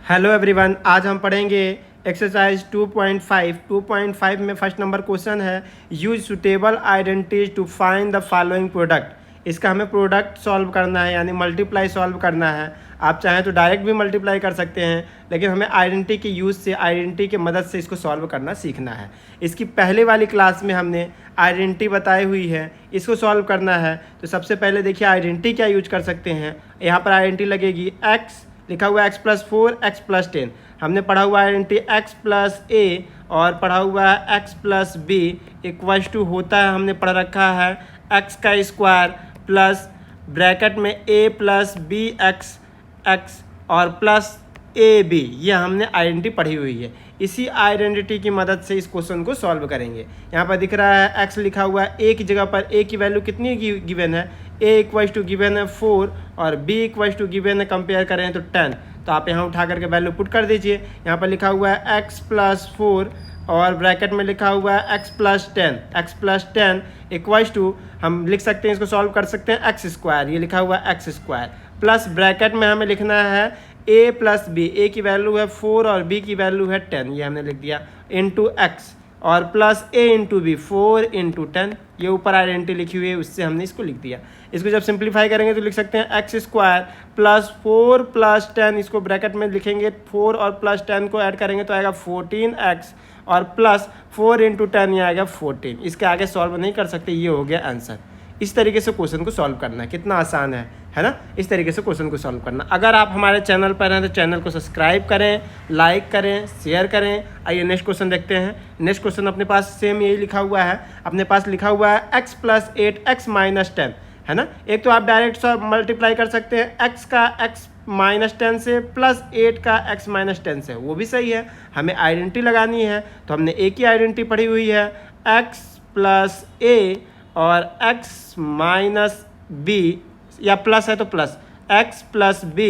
Hello everyone, आज हम पढ़ेंगे एक्सरसाइज 2.5 में फर्स्ट नंबर क्वेश्चन है use suitable identities to find the following product. इसका हमें प्रोडक्ट सॉल्व करना है, यानी मल्टीप्लाई सॉल्व करना है। आप चाहें तो डायरेक्ट भी मल्टीप्लाई कर सकते हैं, लेकिन हमें आइडेंटिटी के यूज़ से, आइडेंटिटी की मदद से इसको सॉल्व करना सीखना है। इसकी पहले वाली क्लास में हमने आइडेंटिटी बताई हुई है, इसको सॉल्व करना है। तो सबसे पहले देखिए आइडेंटिटी क्या यूज कर सकते हैं। यहाँ पर आइडेंटिटी लगेगी एक्स, लिखा हुआ x + 4 x + 10। हमने पढ़ा हुआ आइडेंटिटी x + a और पढ़ा हुआ है x + b इक्वल्स टू होता है, हमने पढ़ रखा है x का स्क्वायर प्लस ब्रैकेट में a + bx x और प्लस ab। ये हमने आइडेंटिटी पढ़ी हुई है। इसी आइडेंटिटी की मदद से इस क्वेश्चन को सॉल्व करेंगे। यहाँ पर दिख रहा है x लिखा हुआ है, a की जगह पर a की वैल्यू कितनी गिवन है, a इक्वल्स टू गिवन है 4 और b इक्वल्स टू गिवन है, कंपेयर करें तो 10। तो आप यहाँ उठा करके वैल्यू पुट कर दीजिए। यहाँ पर लिखा हुआ है x + 4 और ब्रैकेट में लिखा हुआ है x + 10 इक्वल्स टू, हम लिख सकते हैं, इसको सॉल्व कर सकते हैं x²। ये लिखा हुआ है x² प्लस ब्रैकेट में हमें लिखना है a + b। a की वैल्यू है 4 और b की वैल्यू है 10, ये हमने लिख दिया, इंटू x और plus a into b 4 into 10। ये ऊपर आइडेंटिटी लिखी हुई है, उससे हमने इसको लिख दिया। इसको जब सिंप्लीफाई करेंगे तो लिख सकते हैं x² + 4 + 10, इसको ब्रैकेट में लिखेंगे 4 और प्लस 10 को ऐड करेंगे तो आएगा 14x और प्लस 4 इंटू 10, ये आएगा 14। इसके आगे सॉल्व नहीं कर सकते, ये हो गया आंसर। इस तरीके से क्वेश्चन को सॉल्व करना है, कितना आसान है ना। इस तरीके से क्वेश्चन को सॉल्व करना। अगर आप हमारे चैनल पर हैं तो चैनल को सब्सक्राइब करें, लाइक करें, शेयर करें। आइए नेक्स्ट क्वेश्चन देखते हैं। नेक्स्ट क्वेश्चन अपने पास सेम यही लिखा हुआ है, अपने पास लिखा हुआ है x + 8 x - 10, है ना। एक तो आप डायरेक्ट मल्टीप्लाई कर सकते हैं x का x - 10 से प्लस 8 का x - 10 से, वो भी सही है। हमें आइडेंटिटी लगानी है तो हमने a की आइडेंटिटी पढ़ी हुई है, x + a और x - b, या प्लस है तो plus x + b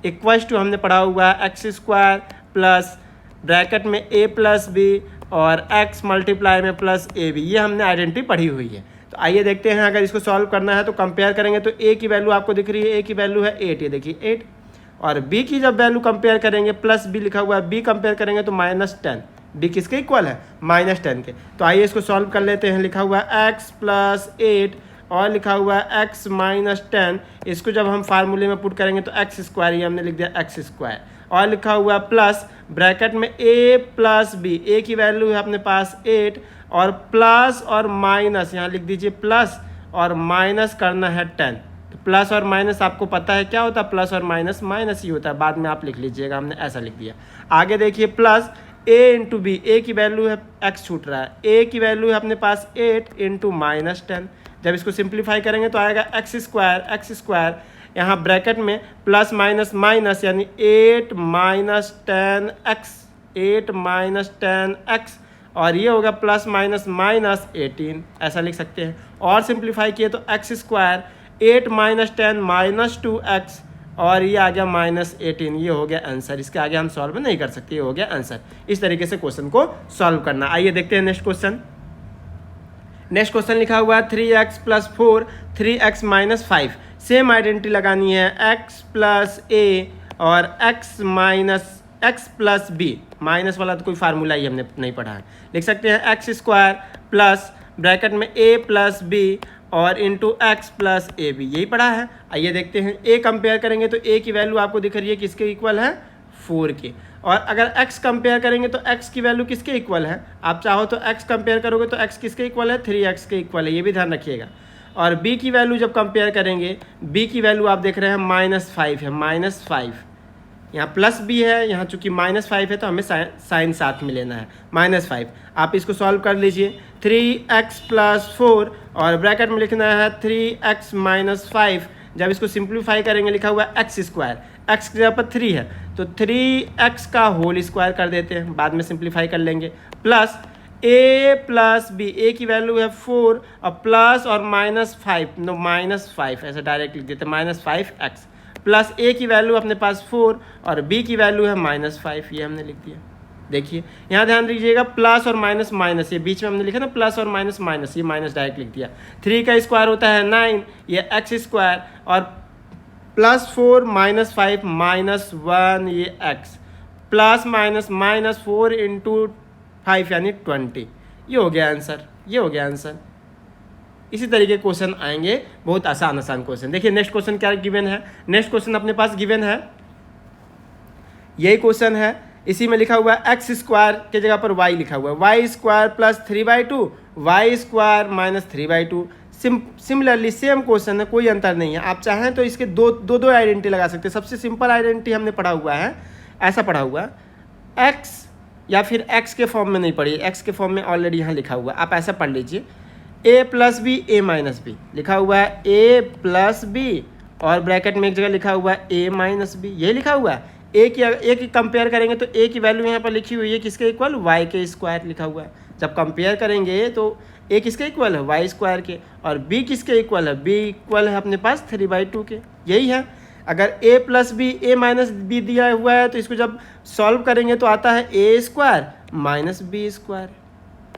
equals to, हमने पढ़ा हुआ है x² प्लस ब्रैकेट में a + b और x मल्टीप्लाई में प्लस ab। ये हमने आइडेंटिटी पढ़ी हुई है। तो आइए देखते हैं, अगर इसको सॉल्व करना है तो कंपेयर करेंगे तो a की वैल्यू आपको दिख रही है, a की वैल्यू है 8, ये देखिए 8, और b की जब वैल्यू कंपेयर करेंगे प्लस b लिखा हुआ है, b कंपेयर करेंगे तो -10। b किसके इक्वल है, -10 के। तो आइए इसको सॉल्व कर लेते हैं। लिखा हुआ है x + 8 और लिखा हुआ है x - 10, इसको जब हम फार्मूले में पुट करेंगे तो x², ये हमने लिख दिया x², और लिखा हुआ है प्लस ब्रैकेट में a + b, a की वैल्यू है अपने पास 8 और प्लस और माइनस, यहाँ लिख दीजिए प्लस और माइनस करना है 10। तो प्लस और माइनस आपको पता है क्या होता है, प्लस और माइनस माइनस ही होता है, बाद में आप लिख लीजिएगा, हमने ऐसा लिख दिया। आगे देखिए plus a into b, a की वैल्यू है, x छूट रहा है, a की वैल्यू है अपने पास 8 इंटू -10। जब इसको सिंप्लीफाई करेंगे तो आएगा x², यहाँ ब्रैकेट में प्लस माइनस माइनस, यानी 8 - 10x, 8 - 10x, और ये होगा प्लस माइनस माइनस 18, ऐसा लिख सकते हैं। और सिंप्लीफाई किए तो x², 8 - 10 -2x, और ये आ गया -18, ये हो गया आंसर। इसके आगे हम सॉल्व नहीं कर सकते, ये हो गया आंसर। इस तरीके से क्वेश्चन को सॉल्व करना। आइए देखते हैं नेक्स्ट क्वेश्चन। नेक्स्ट क्वेश्चन लिखा हुआ है 3x + 4 3x - 5। सेम आइडेंटिटी लगानी है, x + a और x + b। माइनस वाला तो कोई फार्मूला ही हमने नहीं पढ़ा है। लिख सकते हैं x² प्लस ब्रैकेट में a + b और इंटू x + ab, यही पढ़ा है। आइए देखते हैं, a कंपेयर करेंगे तो a की वैल्यू आपको दिख रही है किसके इक्वल है, 4 के। और अगर x कंपेयर करेंगे तो x की वैल्यू किसके इक्वल है, आप चाहो तो x कंपेयर करोगे तो x किसके इक्वल है, 3x के इक्वल है, ये भी ध्यान रखिएगा। और b की वैल्यू जब कंपेयर करेंगे, b की वैल्यू आप देख रहे हैं -5 है, -5, यहाँ प्लस b है, यहाँ चूंकि -5 है तो हमें साइन साथ में लेना है, -5। आप इसको सॉल्व कर लीजिए, 3x + 4 और ब्रैकेट में लिखना है 3x - 5। जब इसको सिंप्लीफाई करेंगे लिखा हुआ है x², x की जगह पर 3 है तो 3x का होल स्क्वायर कर देते हैं, बाद में सिंप्लीफाई कर लेंगे, प्लस a + b, a की वैल्यू है 4 और प्लस और -5, नो -5, ऐसे डायरेक्ट लिख देते हैं, -5x प्लस a की वैल्यू अपने पास 4 और b की वैल्यू है -5, ये हमने लिख दिया। देखिए यहाँ ध्यान दीजिएगा, प्लस और माइनस माइनस, ये बीच में हमने लिखा ना प्लस और माइनस माइनस, ये माइनस डायरेक्ट लिख दिया। 3 का स्क्वायर होता है 9, ये x² और +4 - 5 - 1 ये x plus minus minus 4 into 5 यानी 20। ये हो गया आंसर, ये हो गया आंसर। इसी तरीके क्वेश्चन आएंगे, बहुत आसान आसान क्वेश्चन। देखिए नेक्स्ट क्वेश्चन क्या गिवन है, नेक्स्ट क्वेश्चन अपने पास गिवन है, यही क्वेश्चन है। इसी में लिखा हुआ है एक्स स्क्वायर के जगह पर वाई लिखा हुआ है, y square plus 3/2 y square minus 3/2। Similarly same question है, कोई अंतर नहीं है। आप चाहें तो इसके दो आइडेंटिटी लगा सकते हैं। सबसे सिंपल आइडेंटिटी हमने पढ़ा हुआ है, ऐसा पढ़ा हुआ है, एक्स या फिर एक्स के फॉर्म में नहीं पढ़ी, एक्स के फॉर्म में ऑलरेडी यहाँ लिखा हुआ है, आप ऐसा पढ़ लीजिए, ए प्लस बी ए माइनस बी लिखा हुआ है, ए प्लस बी और ब्रैकेट में एक जगह लिखा हुआ है ए माइनस बी, ये लिखा हुआ है। ए की कंपेयर करेंगे तो ए की वैल्यू यहाँ पर लिखी हुई है किसके इक्वल, वाई के स्क्वायर लिखा हुआ है। जब कंपेयर करेंगे तो ए किसके इक्वल है, वाई स्क्वायर के, और बी किसके इक्वल है, बी इक्वल है अपने पास 3/2 के, यही है। अगर ए प्लस बी ए माइनस बी दिया हुआ है तो इसको जब सॉल्व करेंगे तो आता है ए स्क्वायर माइनस बी स्क्वायर।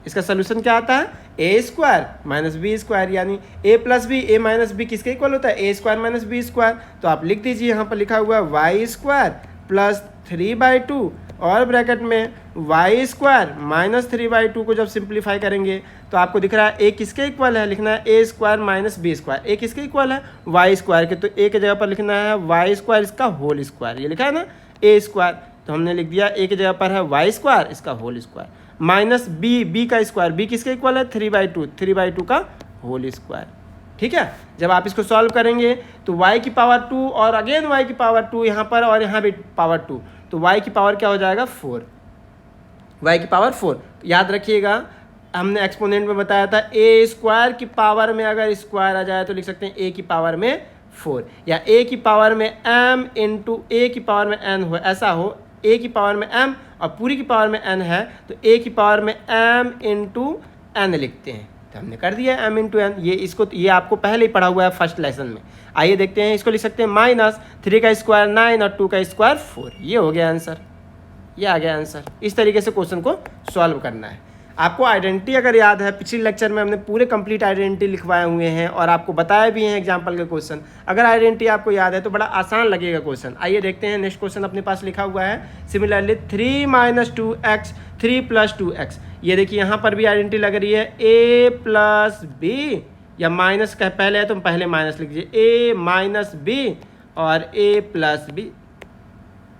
इसका सोल्यूशन क्या आता है, ए स्क्वायर माइनस बी स्क्वायर, यानी ए प्लस बी ए माइनस बी किसके इक्वल होता है, ए स्क्वायर माइनस बी स्क्वायर। तो आप लिख दीजिए, यहाँ पर लिखा हुआ है वाई स्क्वायर प्लस 3/2 और ब्रैकेट में वाई स्क्वायर माइनस 3/2 को जब सिंप्लीफाई करेंगे तो आपको दिख रहा है ए किसके इक्वल है, लिखना है ए स्क्वायर माइनस बी स्क्वायर। ए किसके इक्वल है, वाई स्क्वायर के, तो ए के जगह पर लिखना है वाई स्क्वायर इसका होल स्क्वायर, ये लिखा है ना ए स्क्वायर, तो हमने लिख दिया ए के जगह पर है वाई स्क्वायर इसका होल स्क्वायर माइनस बी का स्क्वायर, बी किसके इक्वल है 3/2 का होल स्क्वायर। ठीक है, जब आप इसको सॉल्व करेंगे तो y की पावर 2 और अगेन y की पावर 2 यहाँ पर और यहाँ भी पावर 2, तो y की पावर क्या हो जाएगा 4, y की पावर 4। याद रखिएगा हमने एक्सपोनेंट में बताया था ए स्क्वायर की पावर में अगर स्क्वायर आ जाए तो लिख सकते हैं ए की पावर में 4, या ए की पावर में m इंटू ए की पावर में n हो, ऐसा हो ए की पावर में m और पूरी की पावर में n है तो ए की पावर में m इंटू n लिखते हैं, तो हमने कर दिया m इंटू n। ये आपको पहले ही पढ़ा हुआ है फर्स्ट लेसन में। आइए देखते हैं, इसको लिख सकते हैं माइनस 3 का स्क्वायर 9 और 2 का स्क्वायर 4, ये हो गया आंसर, ये आ गया आंसर। इस तरीके से क्वेश्चन को सॉल्व करना है। आपको आइडेंटिटी अगर याद है, पिछले लेक्चर में हमने पूरे कंप्लीट आइडेंटिटी लिखवाए हुए हैं और आपको बताए भी हैं एग्जाम्पल के क्वेश्चन। अगर आइडेंटिटी आपको याद है तो बड़ा आसान लगेगा क्वेश्चन। आइए देखते हैं, नेक्स्ट क्वेश्चन अपने पास लिखा हुआ है सिमिलरली 3 - 2x 3 + 2x। ये देखिए यहाँ पर भी आइडेंटिटी लग रही है a प्लस बी, या माइनस का पहले है तो पहले माइनस लिख लीजिए, a माइनस बी और a plus b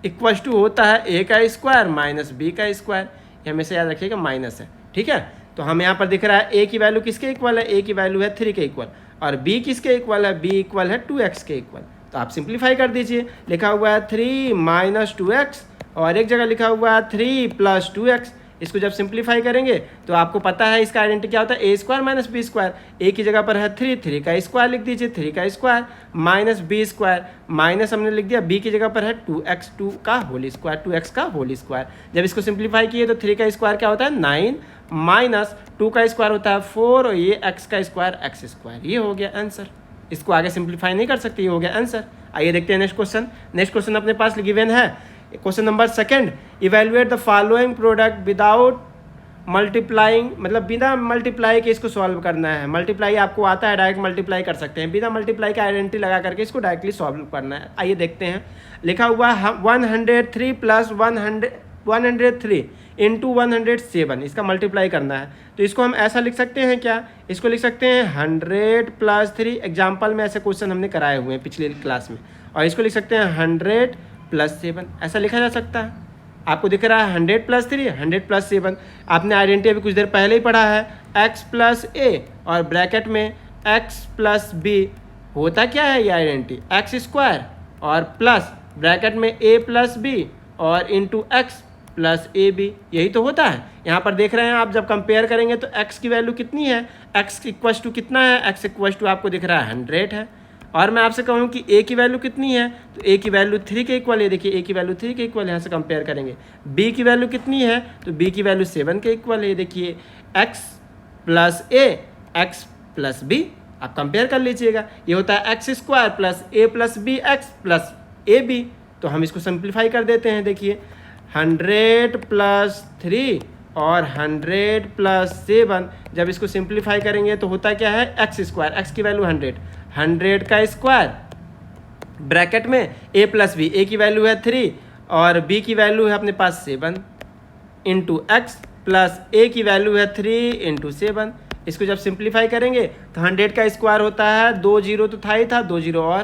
equal to होता है a का स्क्वायर माइनस b का स्क्वायर। ये हमेशा याद रखिएगा माइनस है, ठीक है। तो हमें यहाँ पर दिख रहा है a की वैल्यू किसके इक्वल है, a की वैल्यू है 3 के इक्वल, और b किसके इक्वल है, b इक्वल है 2x के इक्वल। तो आप सिंप्लीफाई कर दीजिए, लिखा हुआ है 3 - 2x और एक जगह लिखा हुआ है 3 + 2x। इसको जब सिंप्लीफाई करेंगे तो आपको पता है इसका आइडेंटिटी क्या होता है, a square minus b square. A की जगह पर है 3 का स्क्वायर लिख दीजिए, 3 का square minus b square, minus हमने लिख दिया b की जगह पर है 2x 2 का होल स्क्वायर, 2x का होल स्क्वायर। जब इसको सिंप्लीफाई किए तो 3 का स्क्वायर क्या होता है 9 माइनस 2 का स्क्वायर होता है 4 और ये x का स्क्वायर x स्क्वायर। ये हो गया आंसर, इसको आगे सिंप्लीफाई नहीं कर सकते, ये हो गया आंसर। आइए देखते हैं नेक्स्ट क्वेश्चन। नेक्स्ट क्वेश्चन अपने पास गिवन है, question number 2, evaluate the following product without multiplying, मतलब बिना मल्टीप्लाई के इसको सॉल्व करना है। मल्टीप्लाई आपको आता है, डायरेक्ट मल्टीप्लाई कर सकते हैं, बिना मल्टीप्लाई का आइडेंटिटी लगा करके इसको डायरेक्टली सॉल्व करना है। आइए देखते हैं, लिखा हुआ है 103 + 103 इंटू 107, इसका मल्टीप्लाई करना है। तो इसको हम ऐसा लिख सकते हैं क्या, इसको लिख सकते हैं 100 + 3। एग्जाम्पल में ऐसे क्वेश्चन हमने कराए हुए हैं पिछले क्लास में, और इसको लिख सकते हैं 100 + 7, ऐसा लिखा जा सकता है। आपको दिख रहा है 100 + 3 100 + 7। आपने आइडेंटिटी अभी कुछ देर पहले ही पढ़ा है, x + a और ब्रैकेट में x + b। होता क्या है ये आइडेंटिटी, x स्क्वायर और प्लस ब्रैकेट में a + b और इंटू x + ab, यही तो होता है। यहाँ पर देख रहे हैं आप, जब कंपेयर करेंगे तो x की वैल्यू कितनी है, x इक्वल टू कितना है, x इक्वल टू आपको दिख रहा है 100 है। और मैं आपसे कहूँ कि a की वैल्यू कितनी है, तो a की वैल्यू 3 के इक्वल है। देखिए a की वैल्यू 3 के इक्वल है, यहाँ से कंपेयर करेंगे। b की वैल्यू कितनी है, तो b की वैल्यू 7 के इक्वल है। देखिए x + a x + b, आप कंपेयर कर लीजिएगा। ये होता है x square plus a + b x + ab। तो हम इसको सिंप्लीफाई कर देते हैं। देखिए 100 + 3 और 100 + 7, जब इसको सिंप्लीफाई करेंगे तो होता क्या है, x स्क्वायर, x की वैल्यू 100 का स्क्वायर ब्रैकेट में a + b, a की वैल्यू है 3 और b की वैल्यू है अपने पास 7 इंटू एक्स प्लस a की वैल्यू है 3 इंटू 7। इसको जब सिंप्लीफाई करेंगे तो 100 का स्क्वायर होता है 2 जीरो तो था ही था, 2 जीरो और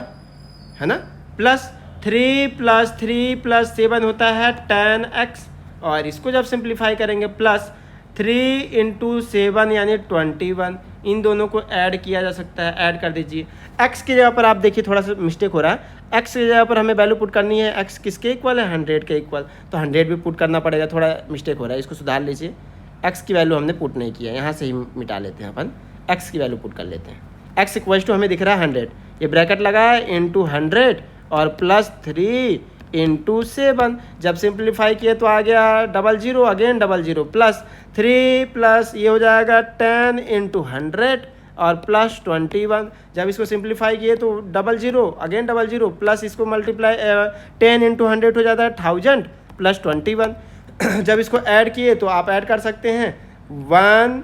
है ना, प्लस 3 प्लस 3 प्लस 7 होता है 10x। और इसको जब सिंप्लीफाई करेंगे प्लस 3 इंटू 7 यानी 21। इन दोनों को ऐड किया जा सकता है, ऐड कर दीजिए। x की जगह पर आप देखिए थोड़ा सा मिस्टेक हो रहा है, x की जगह पर हमें वैल्यू पुट करनी है, x किसके इक्वल है 100 के इक्वल, तो 100 भी पुट करना पड़ेगा, थोड़ा मिस्टेक हो रहा है, इसको सुधार लीजिए। x की वैल्यू हमने पुट नहीं किया, यहाँ से ही मिटा लेते हैं अपन, x की वैल्यू पुट कर लेते हैं। x इक्वल टू हमें दिख रहा है 100, ये ब्रैकेट लगा है इंटू 100 और प्लस 3 इंटू 7। जब सिंप्लीफाई किए तो आ गया 00 अगेन 00 प्लस 3 प्लस ये हो जाएगा 10 इंटू 100 और प्लस 21। जब इसको सिंप्लीफाई किए तो 00 अगेन 00 प्लस इसको मल्टीप्लाई 10 इंटू 100 हो जाता है 1000 प्लस 21। जब इसको ऐड किए तो आप ऐड कर सकते हैं 1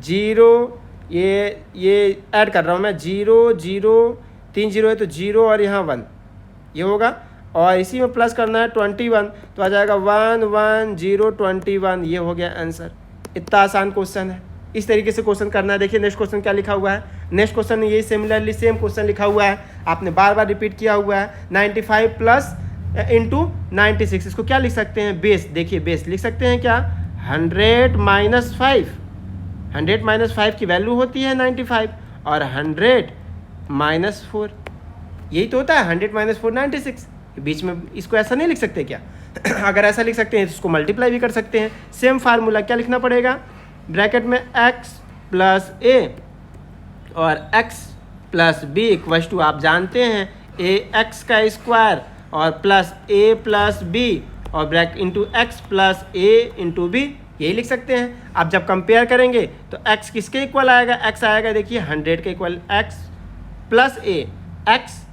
0, ये ऐड कर रहा हूँ मैं, 0 0 3 0 है तो 0 और यहाँ 1 ये होगा, और इसी में प्लस करना है 21 तो आ जाएगा 1 1 0 21। ये हो गया आंसर। इतना आसान क्वेश्चन है, इस तरीके से क्वेश्चन करना है। देखिए नेक्स्ट क्वेश्चन क्या लिखा हुआ है, नेक्स्ट क्वेश्चन ये सिमिलरली सेम क्वेश्चन लिखा हुआ है, आपने बार बार रिपीट किया हुआ है। 95 प्लस इंटू 96, इसको क्या लिख सकते हैं, बेस। देखिए बेस लिख सकते हैं क्या, 100 माइनस 5, 100 माइनस 5 की वैल्यू होती है 95 और 100 माइनस 4, यही तो होता है 100 माइनस 4 96। बीच में इसको ऐसा नहीं लिख सकते क्या? अगर ऐसा लिख सकते हैं तो इसको मल्टीप्लाई भी कर सकते हैं। सेम फार्मूला क्या लिखना पड़ेगा, ब्रैकेट में x प्लस ए और x plus b equal to आप जानते हैं ए एक्स का स्क्वायर और प्लस ए प्लस बी और bracket into x plus a into b, यही लिख सकते हैं। आप जब कंपेयर करेंगे तो x किसके इक्वल आएगा, x आएगा देखिए 100 के इक्वल, x प्लस ए एक्स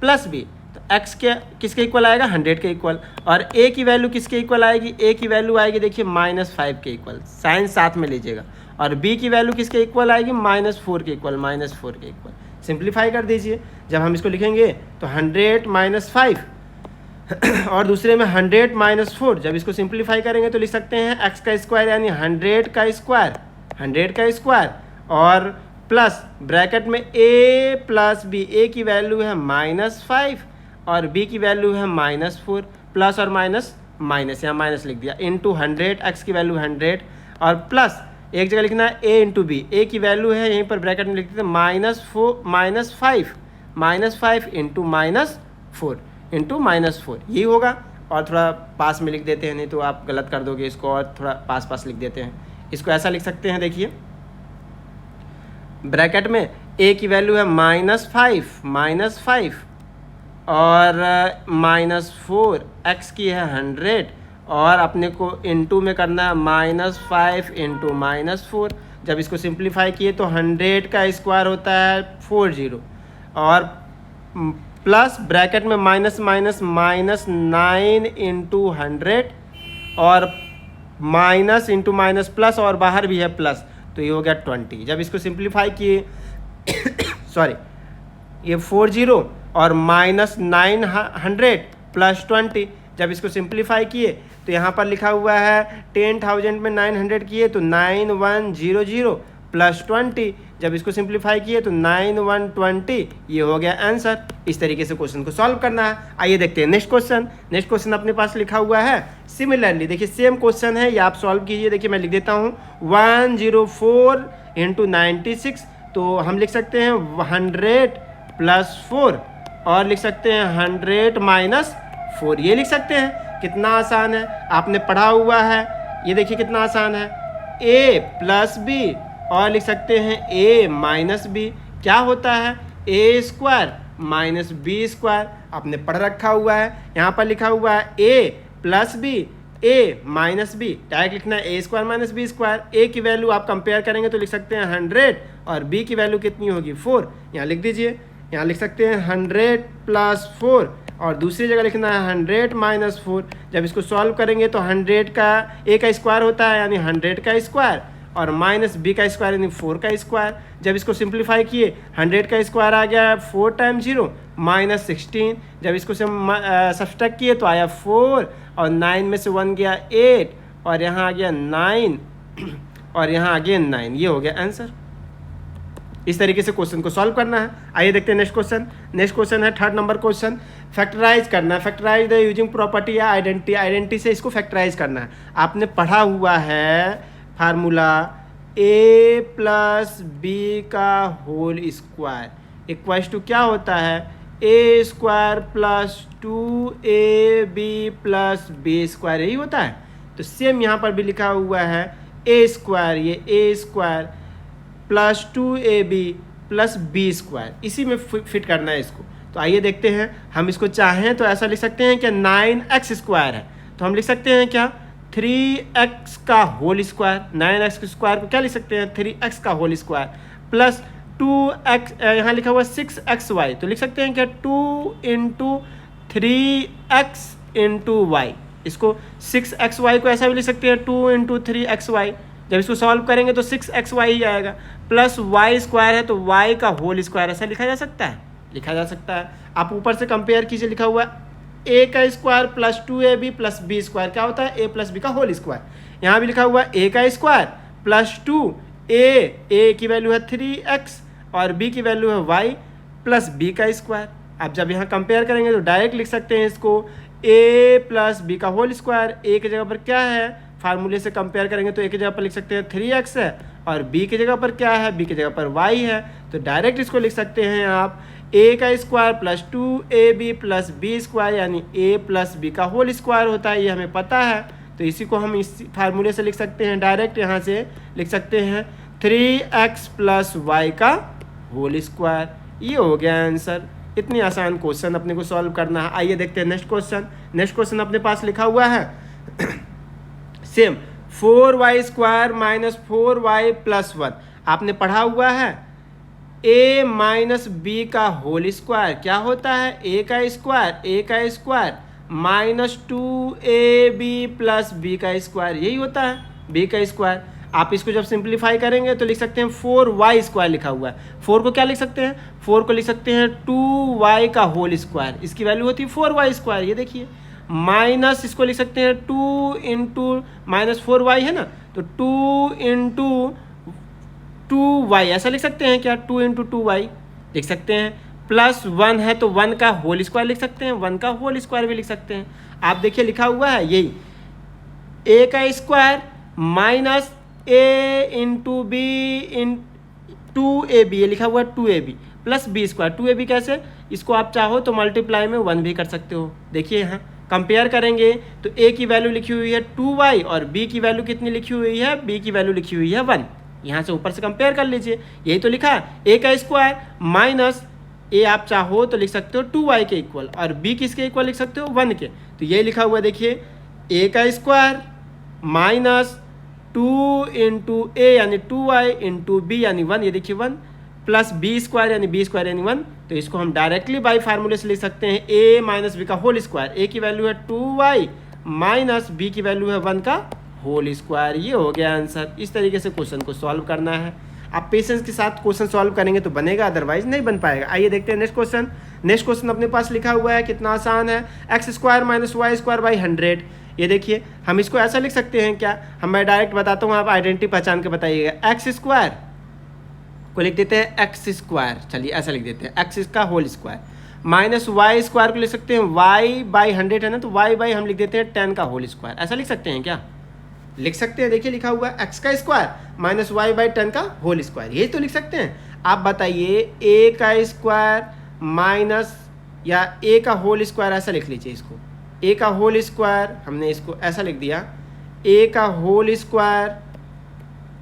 प्लस बी, तो x के किसके इक्वल आएगा 100 के इक्वल, और a की वैल्यू किसके इक्वल आएगी, a की वैल्यू आएगी देखिए -5 के इक्वल, साइन साथ में लीजिएगा, और b की वैल्यू किसके इक्वल आएगी -4 के इक्वल, -4 के इक्वल। सिंप्लीफाई कर दीजिए, जब हम इसको लिखेंगे तो 100 माइनस 5 और दूसरे में 100 माइनस 4, जब इसको सिंप्लीफाई करेंगे तो लिख सकते हैं x का स्क्वायर यानी 100 का स्क्वायर, 100 का स्क्वायर और प्लस ब्रैकेट में a प्लस बी, a की वैल्यू है -5 और b की वैल्यू है -4, प्लस और माइनस माइनस, यहाँ माइनस लिख दिया, इंटू 100, x की वैल्यू 100 और प्लस एक जगह लिखना है a इंटू बी, a की वैल्यू है यहीं पर ब्रैकेट में लिख देते हैं -5 इंटू -4 इंटू -4, यही होगा। और थोड़ा पास में लिख देते हैं, नहीं तो आप गलत कर दोगे इसको, और थोड़ा पास लिख देते हैं। इसको ऐसा लिख सकते हैं, देखिए ब्रैकेट में a की वैल्यू है -5 और -4, x की है 100 और अपने को इंटू में करना है -5 इंटू -4। जब इसको सिंप्लीफाई किए तो 100 का स्क्वायर होता है 40 और प्लस ब्रैकेट में -9 इंटू 100 और माइनस इंटू माइनस प्लस और बाहर भी है प्लस, तो ये हो गया 20। जब इसको सिंप्लीफाई किए सॉरी ये 40 और -900 प्लस 20, जब इसको सिंप्लीफाई किए तो यहाँ पर लिखा हुआ है 10,000 में 900 किए तो 9100 प्लस 20, जब इसको सिंप्लीफाई किए तो 9120, ये हो गया आंसर। इस तरीके से क्वेश्चन को सॉल्व करना है। आइए देखते हैं नेक्स्ट क्वेश्चन। नेक्स्ट क्वेश्चन अपने पास लिखा हुआ है सिमिलरली, देखिए सेम क्वेश्चन है, ये आप सॉल्व कीजिए। देखिए मैं लिख देता हूँ 104 इंटू 96, तो हम लिख सकते हैं 100 प्लस 4 और लिख सकते हैं 100 माइनस 4, ये लिख सकते हैं। कितना आसान है, आपने पढ़ा हुआ है, ये देखिए कितना आसान है। a प्लस बी और लिख सकते हैं a माइनस बी, क्या होता है a square minus b square, आपने पढ़ रखा हुआ है। यहाँ पर लिखा हुआ है a plus b, a minus b, direct लिखना है a square minus b square. a की वैल्यू आप कंपेयर करेंगे तो लिख सकते हैं 100 और b की वैल्यू कितनी होगी 4, यहाँ लिख दीजिए। यहाँ लिख सकते हैं 100 प्लस 4 और दूसरी जगह लिखना है 100 माइनस 4। जब इसको सॉल्व करेंगे तो 100 का a का स्क्वायर होता है यानी 100 का स्क्वायर और माइनस बी का स्क्वायर यानी 4 का स्क्वायर। जब इसको सिंप्लीफाई किए 100 का स्क्वायर आ गया 4 टाइम 0 माइनस 16। जब इसको सब्सट्रैक्ट किए तो आया 4 और 9 में से 1 गया 8 और यहाँ आ गया 9 और यहाँ आ गया 9। ये हो गया आंसर। इस तरीके से क्वेश्चन को सॉल्व करना है। आइए देखते हैं नेक्स्ट क्वेश्चन। नेक्स्ट क्वेश्चन है 3rd नंबर क्वेश्चन। फैक्टराइज करना है। फैक्टराइज द यूजिंग प्रॉपर्टी या आइडेंटिटी। आइडेंटिटी से इसको फैक्टराइज करना है। आपने पढ़ा हुआ है फार्मूला a प्लस बी का होल स्क्वायर इक्वल्स टू क्या होता है, a square plus 2ab plus b square, यही होता है। तो सेम यहाँ पर भी लिखा हुआ है a स्क्वायर, ये a square plus 2ab plus b square, इसी में फिट करना है इसको। तो आइए देखते हैं। हम इसको चाहें तो ऐसा लिख सकते हैं कि 9x स्क्वायर है, तो हम लिख सकते हैं क्या 3x का होल स्क्वायर। 9x स्क्वायर को क्या लिख सकते हैं 3x का होल स्क्वायर प्लस 2x, यहाँ लिखा हुआ 6xy, तो लिख सकते हैं क्या 2 इंटू 3x इंटू वाई। इसको 6xy को ऐसा भी लिख सकते हैं 2 इंटू 3xy। जब इसको सॉल्व करेंगे तो 6xy ही आएगा प्लस वाई स्क्वायर है तो y का होल स्क्वायर, ऐसा लिखा जा सकता है, लिखा जा सकता है। आप ऊपर से कंपेयर कीजिए, लिखा हुआ है a का square plus 2ab plus b square, क्या होता है a प्लस बी का होल स्क्वायर। यहाँ भी लिखा हुआ है a का स्क्वायर प्लस 2a की वैल्यू है 3x और b की वैल्यू है y प्लस b का स्क्वायर। आप जब यहाँ कंपेयर करेंगे तो डायरेक्ट लिख सकते हैं इसको a प्लस बी का होल स्क्वायर। a की जगह पर क्या है, फार्मूले से कंपेयर करेंगे तो a की जगह पर लिख सकते हैं 3x है और b की जगह पर क्या है, b की जगह पर y है। तो डायरेक्ट इसको लिख सकते हैं आप a का square plus 2ab plus b square, यानी a प्लस बी का होल स्क्वायर होता है, ये हमें पता है। तो इसी को हम इस फार्मूले से लिख सकते हैं, डायरेक्ट यहाँ से लिख सकते हैं 3x प्लस वाई का होल स्क्वायर। ये हो गया आंसर। इतनी आसान क्वेश्चन अपने को सॉल्व करना है। आइए देखते हैं नेक्स्ट क्वेश्चन। नेक्स्ट क्वेश्चन अपने पास लिखा हुआ है same 4y square minus 4y plus 1। आपने पढ़ा हुआ है a माइनस बी का होल स्क्वायर क्या होता है, a का square minus 2ab plus b का स्क्वायर, यही होता है b का स्क्वायर। आप इसको जब सिंप्लीफाई करेंगे तो लिख सकते हैं 4y स्क्वायर लिखा हुआ है। 4 को क्या लिख सकते हैं, 4 को लिख सकते हैं 2y का होल स्क्वायर, इसकी वैल्यू होती है 4y स्क्वायर। ये देखिए माइनस इसको लिख सकते हैं 2 इंटू माइनस 4y है ना, तो 2 इंटू 2y ऐसा लिख सकते हैं क्या, 2 इंटू 2y लिख सकते हैं। प्लस 1 है तो 1 का होल स्क्वायर लिख सकते हैं, 1 का होल स्क्वायर भी लिख सकते हैं। आप देखिए लिखा हुआ है यही a का square minus a into be in 2ab, ये लिखा हुआ है 2ab plus b square. 2ab कैसे, इसको आप चाहो तो मल्टीप्लाई में 1 भी कर सकते हो। देखिए यहाँ कंपेयर करेंगे तो a की वैल्यू लिखी हुई है 2y और b की वैल्यू कितनी लिखी हुई है, b की वैल्यू लिखी हुई है 1। यहाँ से ऊपर से कंपेयर कर लीजिए, यही तो लिखा है a का स्क्वायर माइनस a आप चाहो तो लिख सकते हो 2y के इक्वल और b किसके इक्वल लिख सकते हो 1 के। तो ये लिखा हुआ देखिए a का स्क्वायर माइनस 2 इंटू a यानी 2y इंटू b यानी 1, ये देखिए 1 प्लस बी स्क्वायर यानी b स्क्वायर यानी 1। तो इसको हम डायरेक्टली बाई फार्मूले से लिख सकते हैं a माइनस बी का होल स्क्वायर। a की वैल्यू है 2y माइनस b की वैल्यू है 1 का होल स्क्वायर। ये हो गया आंसर। इस तरीके से क्वेश्चन को सॉल्व करना है। आप पेशेंस के साथ क्वेश्चन सॉल्व करेंगे तो बनेगा, अदरवाइज नहीं बन पाएगा। आइए देखते हैं नेक्स्ट क्वेश्चन। नेक्स्ट क्वेश्चन अपने पास लिखा हुआ है, कितना आसान है, x square minus y square by 100। ये देखिए हम इसको ऐसा लिख सकते हैं क्या, हम मैं डायरेक्ट बताता हूँ, आप आइडेंटिटी पहचान के बताइएगा। एक्स स्क्वायर को लिख देते हैं एक्स स्क्वायर, चलिए ऐसा लिख देते हैं एक्स का whole square minus y square को लिख सकते हैं वाई बाई 100 है ना, तो वाई बाई हम लिख देते हैं 10 का होल स्क्वायर। ऐसा लिख सकते हैं क्या, लिख सकते हैं। देखिए लिखा हुआ है एक्स का स्क्वायर माइनस वाई बाई 10 का होल स्क्वायर, यही तो लिख सकते हैं। आप बताइए ए का स्क्वायर माइनस या ए का होल स्क्वायर, ऐसा लिख लीजिए इसको। ए का होल स्क्वायर हमने इसको ऐसा लिख दिया, ए का होल स्क्वायर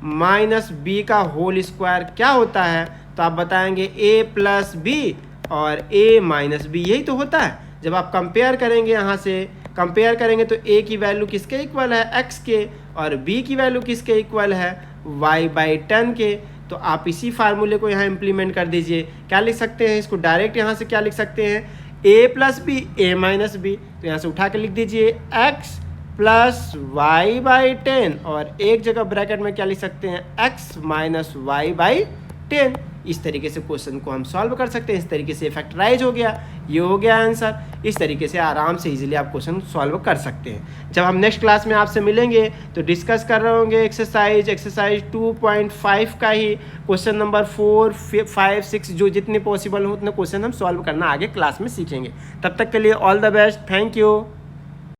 माइनस बी का होल स्क्वायर क्या होता है, तो आप बताएंगे ए प्लस बी और ए माइनस बी, यही तो होता है। जब आप कंपेयर करेंगे, यहाँ से कंपेयर करेंगे तो ए की वैल्यू किसके इक्वल है, एक्स के, और बी की वैल्यू किसके इक्वल है, वाई बाई 10 के। तो आप इसी फार्मूले को यहाँ इम्प्लीमेंट कर दीजिए। क्या लिख सकते हैं इसको, डायरेक्ट यहाँ से क्या लिख सकते हैं, ए प्लस बी ए माइनस बी। तो यहाँ से उठा के लिख दीजिए एक्स प्लस वाई बाई 10 और एक जगह ब्रैकेट में क्या लिख सकते हैं x माइनस वाई बाई 10। इस तरीके से क्वेश्चन को हम सॉल्व कर सकते हैं। इस तरीके से फैक्टराइज हो गया, ये हो गया आंसर। इस तरीके से आराम से इजीली आप क्वेश्चन सॉल्व कर सकते हैं। जब हम नेक्स्ट क्लास में आपसे मिलेंगे तो डिस्कस कर रहे होंगे एक्सरसाइज 2.5 का ही क्वेश्चन नंबर 4, 5, 6 जो जितने पॉसिबल हो उतने क्वेश्चन हम सॉल्व करना आगे क्लास में सीखेंगे। तब तक के लिए all the best, thank you.